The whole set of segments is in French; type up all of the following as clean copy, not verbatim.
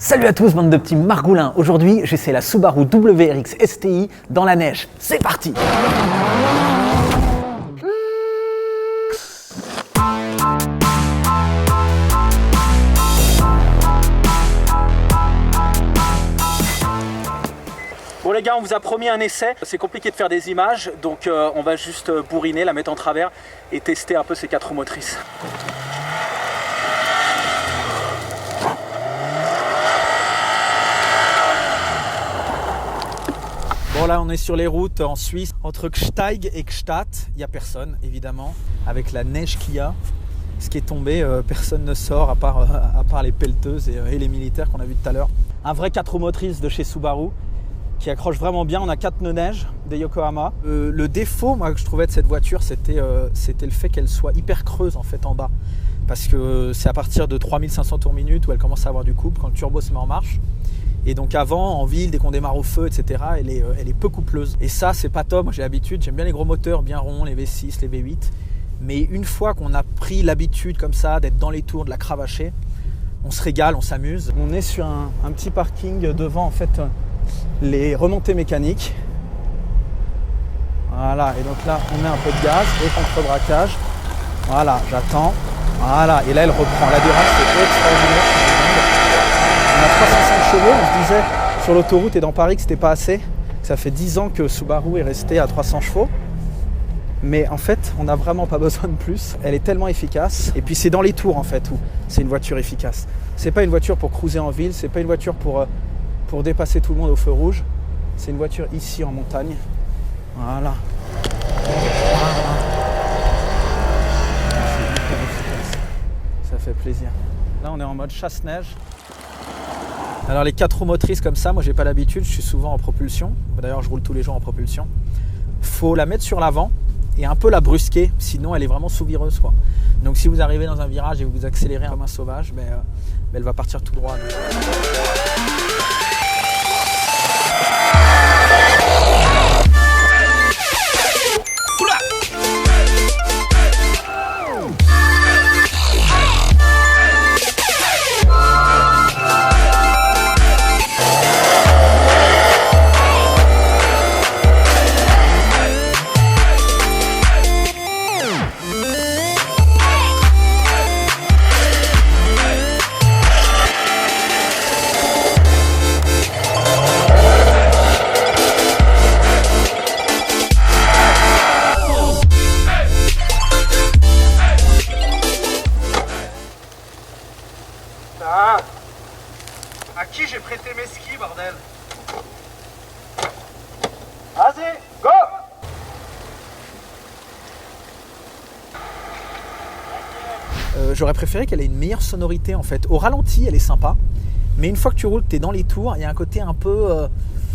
Salut à tous, bande de petits margoulins. Aujourd'hui, j'essaie la Subaru WRX STI dans la neige. C'est parti! Bon les gars, on vous a promis un essai. C'est compliqué de faire des images, donc on va juste bourriner, la mettre en travers et tester un peu ces 4 roues motrices. Bon là on est sur les routes en Suisse, entre Gsteig et Gstaad, il n'y a personne évidemment, avec la neige qu'il y a. Ce qui est tombé, personne ne sort à part les pelleteuses et les militaires qu'on a vu tout à l'heure. Un vrai 4 roues motrices de chez Subaru qui accroche vraiment bien. On a 4 pneus neige des Yokohama. Le défaut moi, que je trouvais de cette voiture, c'était le fait qu'elle soit hyper creuse en fait en bas. Parce que c'est à partir de 3500 tours minute où elle commence à avoir du couple, quand le turbo se met en marche. Et donc avant, en ville, dès qu'on démarre au feu, etc., elle est peu coupleuse. Et ça, c'est pas top. Moi, j'ai l'habitude, j'aime bien les gros moteurs bien ronds, les V6, les V8. Mais une fois qu'on a pris l'habitude comme ça, d'être dans les tours, de la cravacher, on se régale, on s'amuse. On est sur un petit parking devant, en fait, les remontées mécaniques. Voilà, et donc là, on met un peu de gaz et contre-braquage. Voilà, j'attends. Voilà, et là, elle reprend. L'adhérence, c'est extraordinaire. On a 305 chevaux, on se disait sur l'autoroute et dans Paris que c'était pas assez. Ça fait 10 ans que Subaru est resté à 300 chevaux. Mais en fait, on n'a vraiment pas besoin de plus. Elle est tellement efficace. Et puis c'est dans les tours en fait où c'est une voiture efficace. C'est pas une voiture pour cruiser en ville, c'est pas une voiture pour dépasser tout le monde au feu rouge. C'est une voiture ici en montagne. Voilà. Ça fait plaisir. Là, on est en mode chasse-neige. Alors les 4 roues motrices comme ça, moi j'ai pas l'habitude, je suis souvent en propulsion. D'ailleurs je roule tous les jours en propulsion. Faut la mettre sur l'avant et un peu la brusquer, sinon elle est vraiment sous-vireuse quoi. Donc si vous arrivez dans un virage et vous accélérez comme un sauvage, elle va partir tout droit. Ah, à qui j'ai prêté mes skis, bordel? Vas-y, go! J'aurais préféré qu'elle ait une meilleure sonorité en fait. Au ralenti, elle est sympa, mais une fois que tu roules, tu es dans les tours, il y a un côté un peu...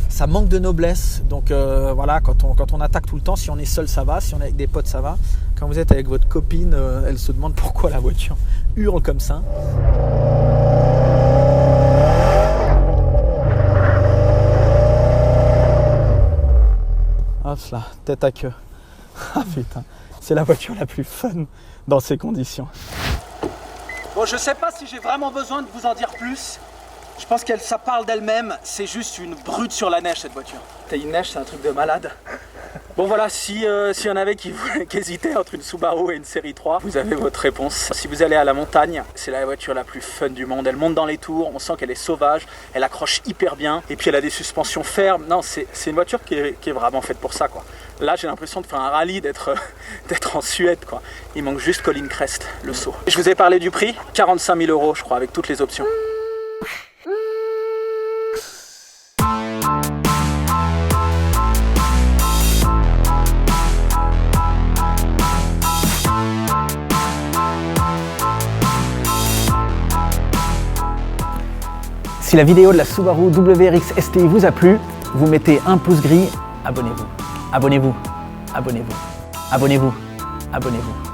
ça manque de noblesse. Donc voilà, quand on attaque tout le temps, si on est seul, ça va. Si on est avec des potes, ça va. Quand vous êtes avec votre copine, elle se demande pourquoi la voiture hurle comme ça. Hop là, tête à queue. Ah putain, c'est la voiture la plus fun dans ces conditions. Bon, je sais pas si j'ai vraiment besoin de vous en dire plus. Je pense que ça parle d'elle-même. C'est juste une brute sur la neige cette voiture. T'as une neige, c'est un truc de malade. Bon voilà, s'il y en avait qui hésitaient entre une Subaru et une série 3, vous avez votre réponse. Si vous allez à la montagne, c'est la voiture la plus fun du monde. Elle monte dans les tours, on sent qu'elle est sauvage, elle accroche hyper bien. Et puis elle a des suspensions fermes. Non, c'est une voiture qui est vraiment faite pour ça, quoi. Là, j'ai l'impression de faire un rallye, d'être en Suède, quoi. Il manque juste Colin Crest, le saut. Je vous ai parlé du prix, 45 000 €, je crois, avec toutes les options. Si la vidéo de la Subaru WRX STI vous a plu, vous mettez un pouce gris, abonnez-vous, abonnez-vous, abonnez-vous, abonnez-vous, abonnez-vous.